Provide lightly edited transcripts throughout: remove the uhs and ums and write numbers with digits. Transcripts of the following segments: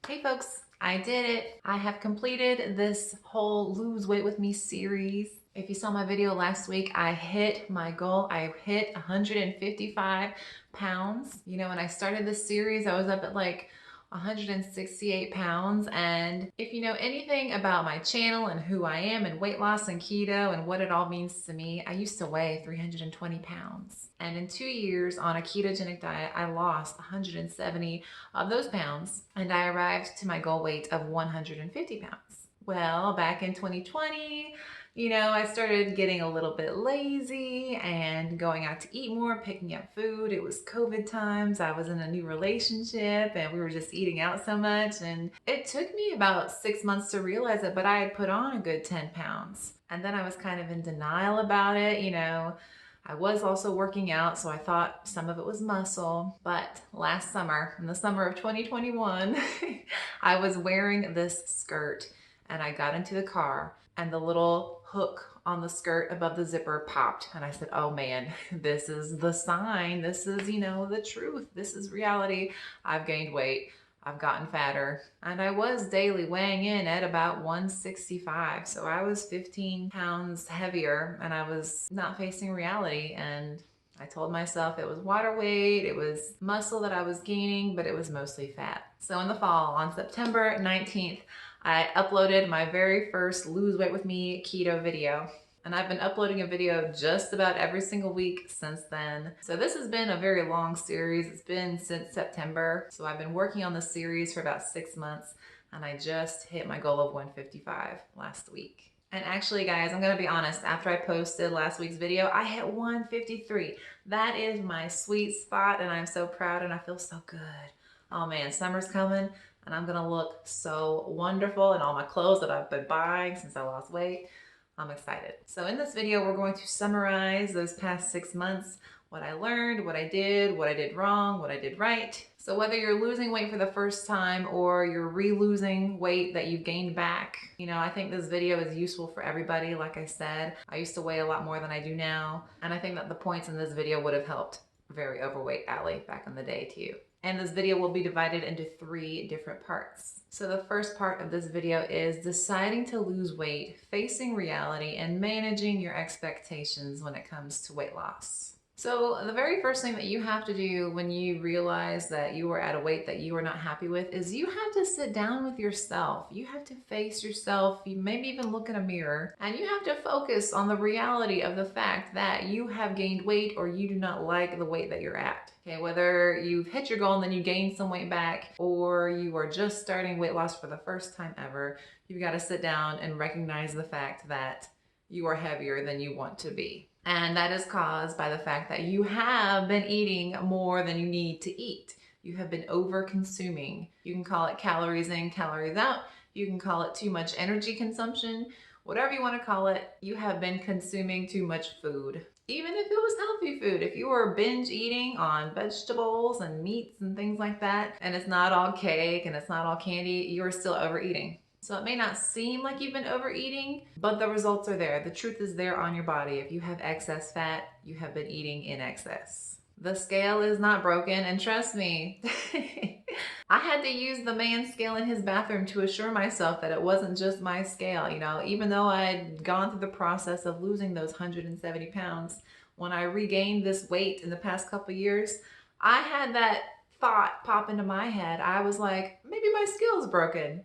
Hey folks, I did it. I have completed this whole lose weight with me series. If you saw my video last week, I hit my goal. I hit 155 pounds. You know, when I started this series, I was up at like 168 pounds. And if you know anything about my channel and who I am and weight loss and keto and what it all means to me, I used to weigh 320 pounds. And in 2 years on a ketogenic diet, I lost 170 of those pounds and I arrived to my goal weight of 150 pounds. Well, back in 2020, I started getting a little bit lazy and going out to eat more, picking up food. It was COVID times. I was in a new relationship and we were just eating out so much. And it took me about 6 months to realize it, but I had put on a good 10 pounds. And then I was kind of in denial about it. I was also working out, so I thought some of it was muscle. But last summer, in the summer of 2021, I was wearing this skirt and I got into the car and the little hook on the skirt above the zipper popped. And I said, oh man, this is the sign. This is, the truth. This is reality. I've gained weight. I've gotten fatter, and I was daily weighing in at about 165. So I was 15 pounds heavier and I was not facing reality. And I told myself it was water weight, it was muscle that I was gaining, but it was mostly fat. So in the fall, on September 19th, I uploaded my very first Lose Weight With Me keto video. And I've been uploading a video just about every single week since then. So this has been a very long series. It's been since September. So I've been working on this series for about 6 months and I just hit my goal of 155 last week. And actually guys, I'm gonna be honest, after I posted last week's video, I hit 153. That is my sweet spot and I'm so proud and I feel so good. Oh man, summer's coming and I'm gonna look so wonderful in all my clothes that I've been buying since I lost weight. I'm excited. So in this video, we're going to summarize those past 6 months, what I learned, what I did wrong, what I did right. So whether you're losing weight for the first time or you're re-losing weight that you've gained back, I think this video is useful for everybody. Like I said, I used to weigh a lot more than I do now. And I think that the points in this video would have helped very overweight Allie back in the day too. And this video will be divided into 3 different parts. So the first part of this video is deciding to lose weight, facing reality, and managing your expectations when it comes to weight loss. So the very first thing that you have to do when you realize that you are at a weight that you are not happy with is you have to sit down with yourself. You have to face yourself. You maybe even look in a mirror and you have to focus on the reality of the fact that you have gained weight or you do not like the weight that you're at. Okay, whether you've hit your goal and then you gain some weight back or you are just starting weight loss for the first time ever, you've got to sit down and recognize the fact that you are heavier than you want to be. And that is caused by the fact that you have been eating more than you need to eat. You have been over consuming. You can call it calories in, calories out. You can call it too much energy consumption. Whatever you want to call it, you have been consuming too much food. Even if it was healthy food, if you were binge eating on vegetables and meats and things like that, and it's not all cake and it's not all candy, you are still overeating. So it may not seem like you've been overeating, but the results are there. The truth is there on your body. If you have excess fat, you have been eating in excess. The scale is not broken, and trust me, I had to use the man's scale in his bathroom to assure myself that it wasn't just my scale. Even though I had gone through the process of losing those 170 pounds, when I regained this weight in the past couple years, I had that thought pop into my head. I was like, maybe my scale's broken.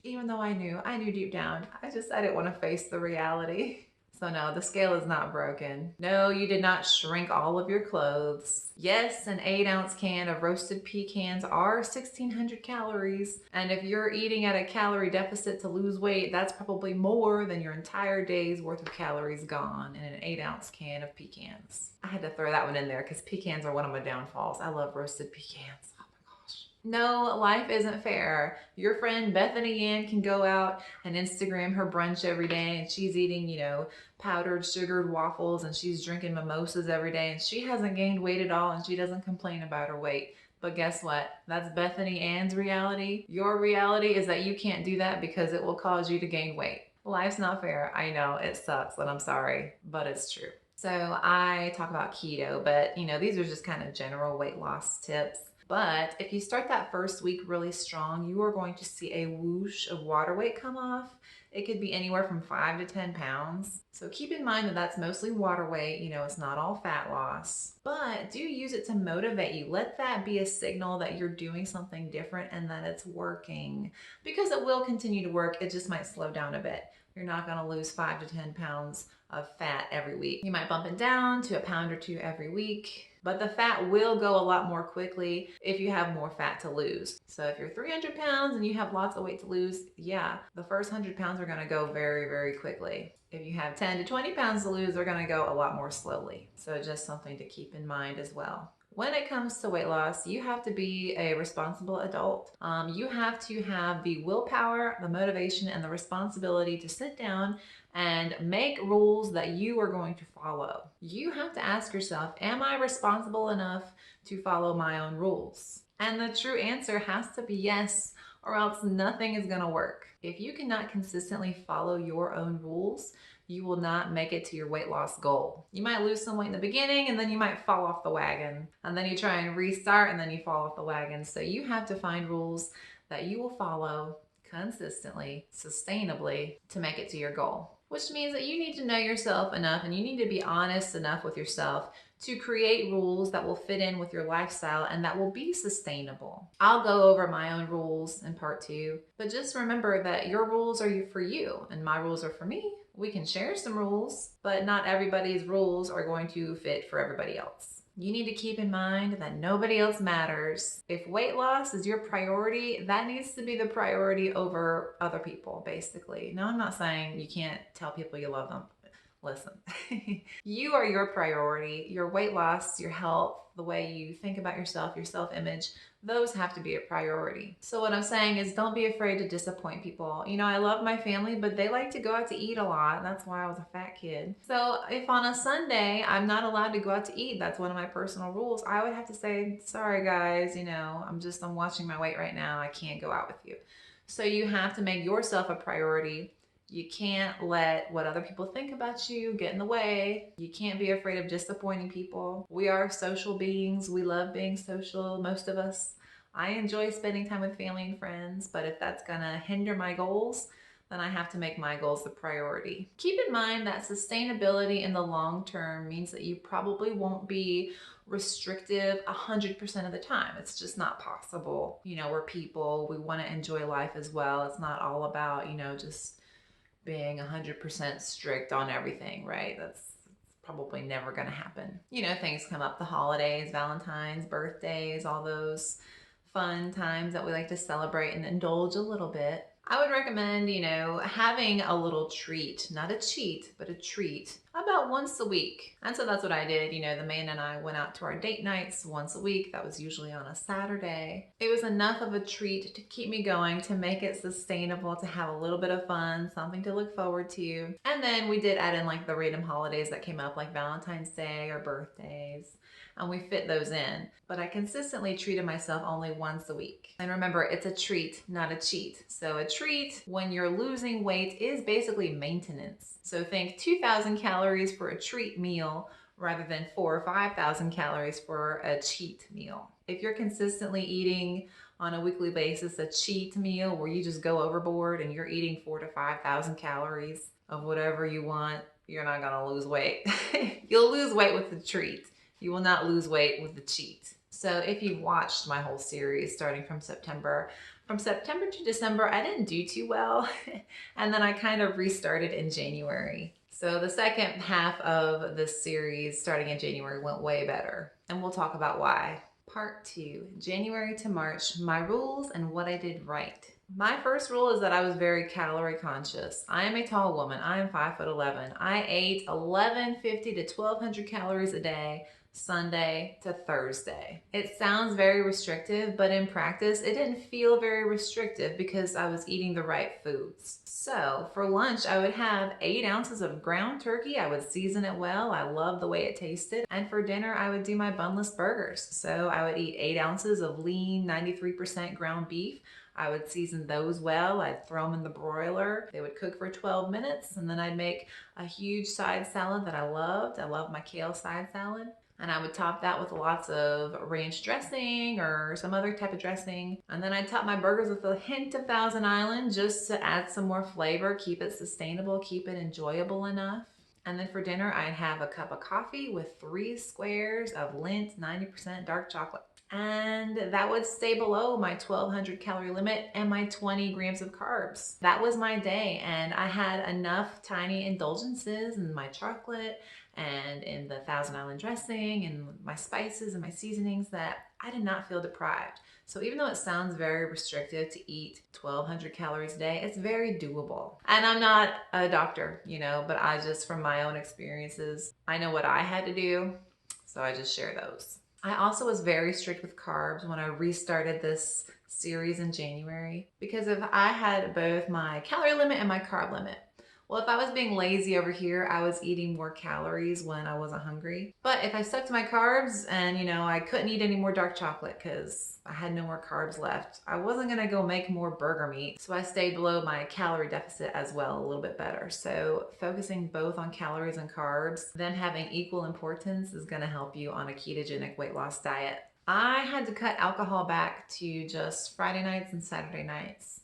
Even though I knew deep down, I didn't want to face the reality. So no, the scale is not broken. No, you did not shrink all of your clothes. Yes, an 8-ounce can of roasted pecans are 1,600 calories. And if you're eating at a calorie deficit to lose weight, that's probably more than your entire day's worth of calories gone in an 8-ounce can of pecans. I had to throw that one in there because pecans are one of my downfalls. I love roasted pecans. No, life isn't fair. Your friend Bethany Ann can go out and Instagram her brunch every day and she's eating, powdered sugared waffles and she's drinking mimosas every day and she hasn't gained weight at all and she doesn't complain about her weight. But guess what? That's Bethany Ann's reality. Your reality is that you can't do that because it will cause you to gain weight. Life's not fair. I know it sucks and I'm sorry, but it's true. So I talk about keto, but these are just kind of general weight loss tips. But if you start that first week really strong, you are going to see a whoosh of water weight come off. It could be anywhere from 5 to 10 pounds. So keep in mind that that's mostly water weight. You know, it's not all fat loss, but do use it to motivate you. Let that be a signal that you're doing something different and that it's working, because it will continue to work. It just might slow down a bit. You're not going to lose 5 to 10 pounds of fat every week. You might bump it down to a pound or two every week, but the fat will go a lot more quickly if you have more fat to lose. So if you're 300 pounds and you have lots of weight to lose, yeah, the first 100 pounds are gonna go very, very quickly. If you have 10 to 20 pounds to lose, they're gonna go a lot more slowly. So just something to keep in mind as well. When it comes to weight loss, you have to be a responsible adult. You have to have the willpower, the motivation, and the responsibility to sit down and make rules that you are going to follow. You have to ask yourself, am I responsible enough to follow my own rules? And the true answer has to be yes, or else nothing is gonna work. If you cannot consistently follow your own rules, you will not make it to your weight loss goal. You might lose some weight in the beginning and then you might fall off the wagon, and then you try and restart and then you fall off the wagon. So you have to find rules that you will follow consistently, sustainably, to make it to your goal. Which means that you need to know yourself enough and you need to be honest enough with yourself to create rules that will fit in with your lifestyle and that will be sustainable. I'll go over my own rules in part 2, but just remember that your rules are for you and my rules are for me. We can share some rules, but not everybody's rules are going to fit for everybody else. You need to keep in mind that nobody else matters. If weight loss is your priority, that needs to be the priority over other people, basically. Now, I'm not saying you can't tell people you love them. Listen, you are your priority. Your weight loss, your health, the way you think about yourself, your self-image, those have to be a priority. So what I'm saying is don't be afraid to disappoint people. You know, I love my family, but they like to go out to eat a lot. That's why I was a fat kid. So if on a Sunday I'm not allowed to go out to eat, that's one of my personal rules, I would have to say, sorry guys, you know, I'm watching my weight right now. I can't go out with you. So you have to make yourself a priority. You can't let what other people think about you get in the way. You can't be afraid of disappointing people. We are social beings. We love being social, most of us. I enjoy spending time with family and friends, but if that's gonna hinder my goals, then I have to make my goals the priority. Keep in mind that sustainability in the long term means that you probably won't be restrictive 100% of the time. It's just not possible. You know, we're people, we wanna enjoy life as well. It's not all about, you know, just being 100% strict on everything, right? That's probably never gonna happen. You know, things come up, the holidays, Valentine's, birthdays, all those fun times that we like to celebrate and indulge a little bit. I would recommend, you know, having a little treat, not a cheat, but a treat about once a week. And so that's what I did. You know, the man and I went out to our date nights once a week. That was usually on a Saturday. It was enough of a treat to keep me going, to make it sustainable, to have a little bit of fun, something to look forward to. And then we did add in like the random holidays that came up, like Valentine's Day or birthdays, and we fit those in. But I consistently treated myself only once a week. And remember, it's a treat, not a cheat. So a treat when you're losing weight is basically maintenance. So think 2,000 calories for a treat meal rather than 4,000 or 5,000 calories for a cheat meal. If you're consistently eating on a weekly basis a cheat meal where you just go overboard and you're eating 4,000 to 5,000 calories of whatever you want, you're not gonna lose weight. You'll lose weight with the treat. You will not lose weight with the cheat. So if you watched my whole series starting from September to December, I didn't do too well. And then I kind of restarted in January. So the second half of this series starting in January went way better. And we'll talk about why. Part 2, January to March, my rules and what I did right. My first rule is that I was very calorie conscious. I am a tall woman. I am 5'11". I ate 1,150 to 1,200 calories a day, Sunday to Thursday. It sounds very restrictive, but in practice, it didn't feel very restrictive because I was eating the right foods. So for lunch, I would have 8 ounces of ground turkey. I would season it well. I loved the way it tasted. And for dinner, I would do my bunless burgers. So I would eat 8 ounces of lean 93% ground beef. I would season those well. I'd throw them in the broiler. They would cook for 12 minutes, and then I'd make a huge side salad that I loved. I love my kale side salad. And I would top that with lots of ranch dressing or some other type of dressing. And then I'd top my burgers with a hint of Thousand Island just to add some more flavor, keep it sustainable, keep it enjoyable enough. And then for dinner, I'd have a cup of coffee with 3 squares of Lindt 90% dark chocolate. And that would stay below my 1200 calorie limit and my 20 grams of carbs. That was my day, and I had enough tiny indulgences in my chocolate and in the Thousand Island dressing and my spices and my seasonings that I did not feel deprived. So even though it sounds very restrictive to eat 1200 calories a day, it's very doable. And I'm not a doctor, but I just, from my own experiences, I know what I had to do, so I just share those. I also was very strict with carbs when I restarted this series in January because if I had both my calorie limit and my carb limit. Well, if I was being lazy over here, I was eating more calories when I wasn't hungry. But if I stuck to my carbs and, I couldn't eat any more dark chocolate because I had no more carbs left, I wasn't gonna go make more burger meat. So I stayed below my calorie deficit as well, a little bit better. So focusing both on calories and carbs, them having equal importance is gonna help you on a ketogenic weight loss diet. I had to cut alcohol back to just Friday nights and Saturday nights.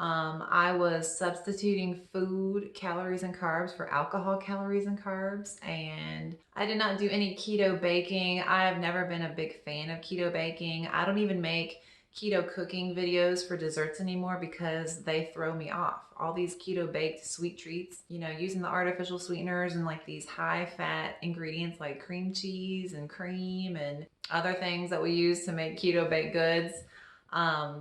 I was substituting food calories and carbs for alcohol calories and carbs, and I did not do any keto baking. I've never been a big fan of keto baking. I don't even make keto cooking videos for desserts anymore because they throw me off. All these keto baked sweet treats, using the artificial sweeteners and like these high fat ingredients like cream cheese and cream and other things that we use to make keto baked goods.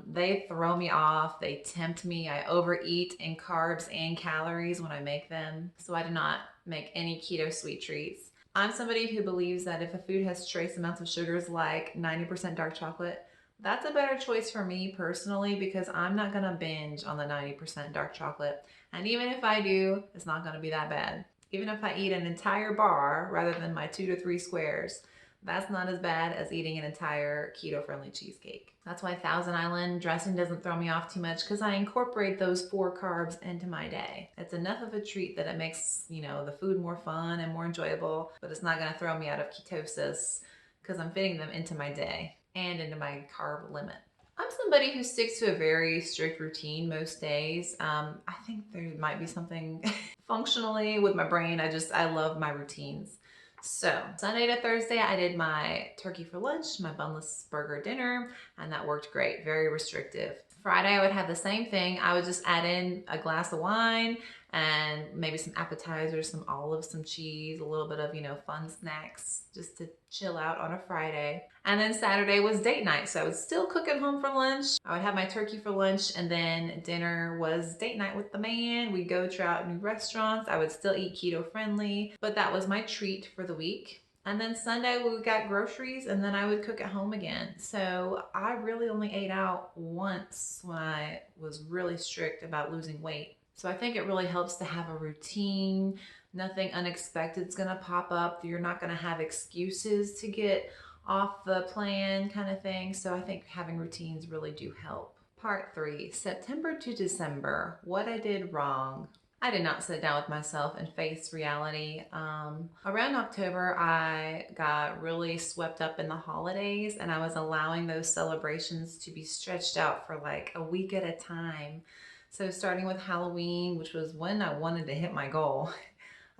They throw me off, they tempt me, I overeat in carbs and calories when I make them, so I do not make any keto sweet treats. I'm somebody who believes that if a food has trace amounts of sugars like 90% dark chocolate, that's a better choice for me personally because I'm not gonna binge on the 90% dark chocolate. And even if I do, it's not gonna be that bad. Even if I eat an entire bar rather than my 2 to 3 squares, that's not as bad as eating an entire keto-friendly cheesecake. That's why Thousand Island dressing doesn't throw me off too much because I incorporate those 4 carbs into my day. It's enough of a treat that it makes, the food more fun and more enjoyable, but it's not gonna throw me out of ketosis because I'm fitting them into my day and into my carb limit. I'm somebody who sticks to a very strict routine most days. I think there might be something functionally with my brain. I love my routines. So Sunday to Thursday, I did my turkey for lunch, my bunless burger dinner, and that worked great, very restrictive. Friday, I would have the same thing. I would just add in a glass of wine and maybe some appetizers, some olives, some cheese, a little bit of, fun snacks just to chill out on a Friday. And then Saturday was date night. So I would still cook at home for lunch. I would have my turkey for lunch, and then dinner was date night with the man. We'd go try out new restaurants. I would still eat keto friendly, but that was my treat for the week. And then Sunday we got groceries and then I would cook at home again. So I really only ate out once when I was really strict about losing weight. So I think it really helps to have a routine. Nothing unexpected is gonna pop up. You're not gonna have excuses to get off the plan kind of thing. So I think having routines really do help. Part 3, September to December, what I did wrong. I did not sit down with myself and face reality. Around October, I got really swept up in the holidays and I was allowing those celebrations to be stretched out for like a week at a time. So starting with Halloween, which was when I wanted to hit my goal,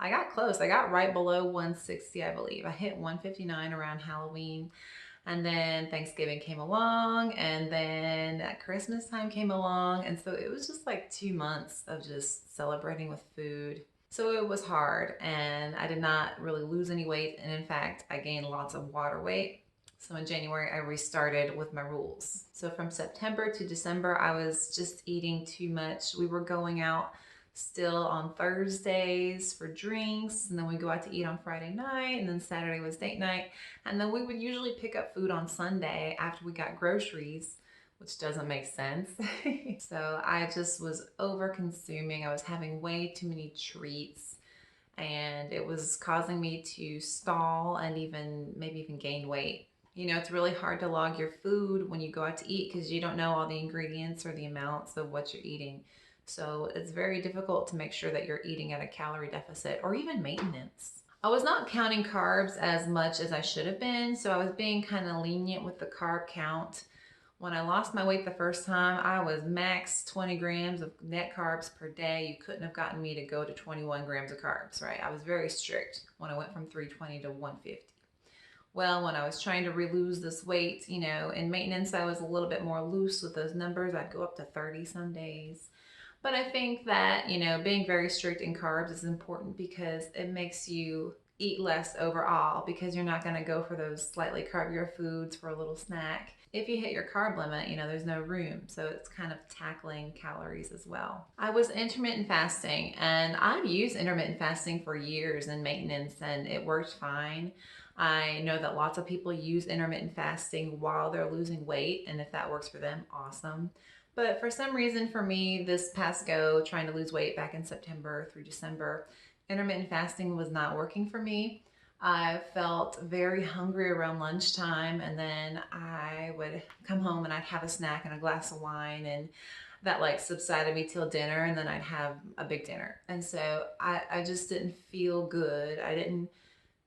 I got close. I got right below 160, I believe. I hit 159 around Halloween. And then Thanksgiving came along, and then Christmas time came along. And so it was just like 2 months of just celebrating with food. So it was hard, and I did not really lose any weight. And in fact, I gained lots of water weight. So in January, I restarted with my rules. So from September to December, I was just eating too much. We were going out still on Thursdays for drinks, and then we go out to eat on Friday night, and then Saturday was date night, and then we would usually pick up food on Sunday after we got groceries, which doesn't make sense. So I just was over consuming. I was having way too many treats, and it was causing me to stall and maybe even gain weight. It's really hard to log your food when you go out to eat because you don't know all the ingredients or the amounts of what you're eating. So it's very difficult to make sure that you're eating at a calorie deficit or even maintenance. I was not counting carbs as much as I should have been, so I was being kind of lenient with the carb count. When I lost my weight the first time, I was max 20 grams of net carbs per day. You couldn't have gotten me to go to 21 grams of carbs, right? I was very strict when I went from 320 to 150. Well, when I was trying to lose this weight, in maintenance, I was a little bit more loose with those numbers. I'd go up to 30 some days. But I think that, being very strict in carbs is important because it makes you eat less overall because you're not going to go for those slightly carbier foods for a little snack. If you hit your carb limit, there's no room. So it's kind of tackling calories as well. I was intermittent fasting, and I've used intermittent fasting for years in maintenance, and it worked fine. I know that lots of people use intermittent fasting while they're losing weight, and if that works for them, awesome. But for some reason, for me, this past go, trying to lose weight back in September through December, intermittent fasting was not working for me. I felt very hungry around lunchtime, and then I would come home and I'd have a snack and a glass of wine, and that like subsided me till dinner, and then I'd have a big dinner. And so I just didn't feel good. I didn't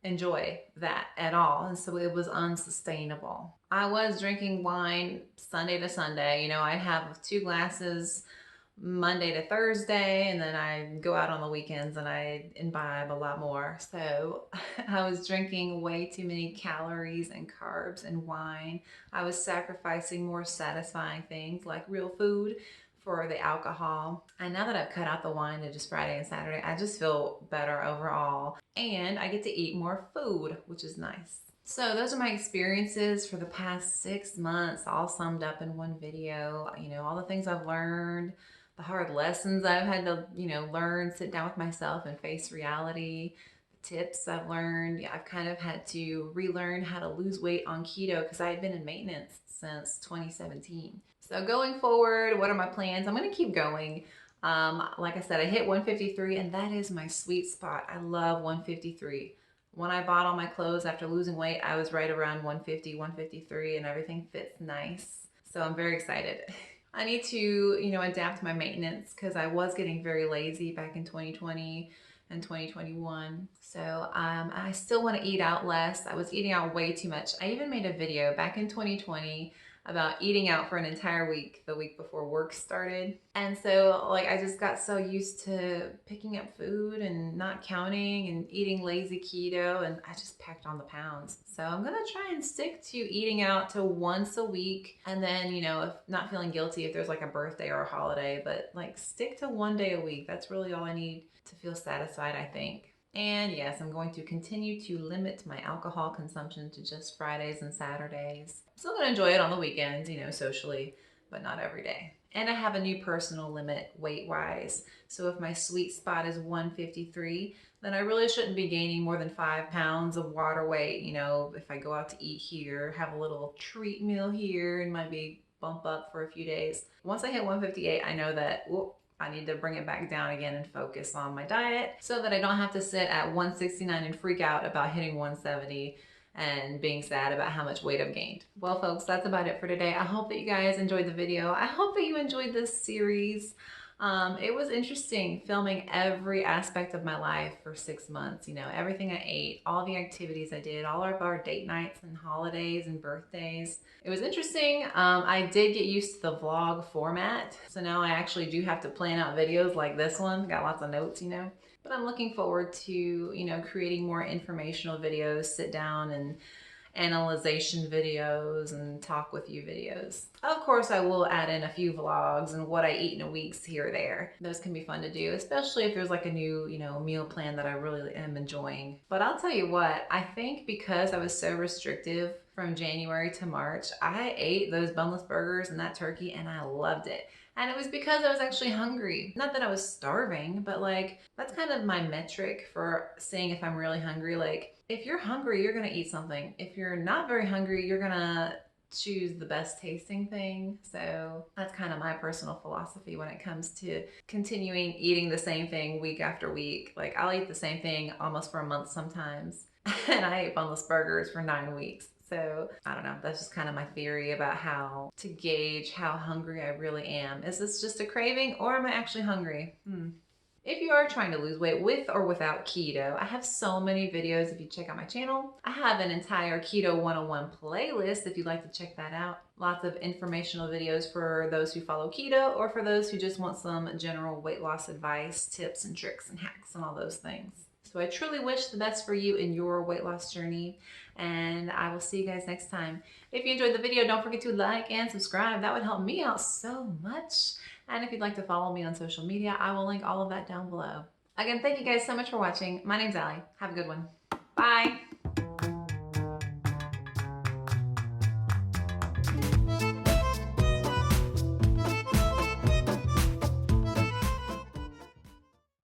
enjoy that at all. And so it was unsustainable. I was drinking wine Sunday to Sunday. I'd have 2 glasses Monday to Thursday, and then I'd go out on the weekends and I'd imbibe a lot more. So I was drinking way too many calories and carbs and wine. I was sacrificing more satisfying things like real food for the alcohol. And now that I've cut out the wine to just Friday and Saturday, I just feel better overall. And I get to eat more food, which is nice. So those are my experiences for the past 6 months, all summed up in one video. All the things I've learned, the hard lessons I've had to, learn, sit down with myself and face reality, tips I've learned. I've kind of had to relearn how to lose weight on keto because I had been in maintenance since 2017. So going forward, what are my plans? I'm going to keep going. Like I said, I hit 153, and that is my sweet spot. I love 153. When I bought all my clothes after losing weight, I was right around 150, 153, and everything fits nice. So I'm very excited. I need to, adapt my maintenance because I was getting very lazy back in 2020 and 2021. So I still want to eat out less. I was eating out way too much. I even made a video back in 2020 about eating out for an entire week, the week before work started. And so I just got so used to picking up food and not counting and eating lazy keto, and I just packed on the pounds. So I'm gonna try and stick to eating out to once a week, and then, if not feeling guilty if there's like a birthday or a holiday, but stick to 1 day a week. That's really all I need to feel satisfied, I think. And yes, I'm going to continue to limit my alcohol consumption to just Fridays and Saturdays. I'm still going to enjoy it on the weekends, socially, but not every day. And I have a new personal limit weight-wise. So if my sweet spot is 153, then I really shouldn't be gaining more than 5 pounds of water weight. If I go out to eat here, have a little treat meal here, and maybe bump up for a few days. Once I hit 158, I know that, whoop, I need to bring it back down again and focus on my diet so that I don't have to sit at 169 and freak out about hitting 170 and being sad about how much weight I've gained. Well, folks, that's about it for today. I hope that you guys enjoyed the video. I hope that you enjoyed this series. It was interesting filming every aspect of my life for 6 months, everything I ate, all the activities I did, all of our date nights and holidays and birthdays. It was interesting. I did get used to the vlog format. So now I actually do have to plan out videos like this one. Got lots of notes, But I'm looking forward to, creating more informational videos, sit down and analyzation videos and talk with you videos. Of course, I will add in a few vlogs and what I eat in a week here or there. Those can be fun to do, especially if there's like a new, meal plan that I really am enjoying. But I'll tell you what, I think because I was so restrictive from January to March, I ate those boneless burgers and that turkey and I loved it. And it was because I was actually hungry. Not that I was starving, but that's kind of my metric for seeing if I'm really hungry. If you're hungry, you're gonna eat something. If you're not very hungry, you're gonna choose the best tasting thing. So that's kind of my personal philosophy when it comes to continuing eating the same thing week after week. I'll eat the same thing almost for a month sometimes. And I ate boneless burgers for 9 weeks. So I don't know, that's just kind of my theory about how to gauge how hungry I really am. Is this just a craving or am I actually hungry? If you are trying to lose weight with or without keto, I have so many videos if you check out my channel. I have an entire Keto 101 playlist if you'd like to check that out. Lots of informational videos for those who follow keto or for those who just want some general weight loss advice, tips and tricks and hacks and all those things. So I truly wish the best for you in your weight loss journey, and I will see you guys next time. If you enjoyed the video, don't forget to like and subscribe. That would help me out so much. And if you'd like to follow me on social media, I will link all of that down below. Again, thank you guys so much for watching. My name's Allie. Have a good one. Bye.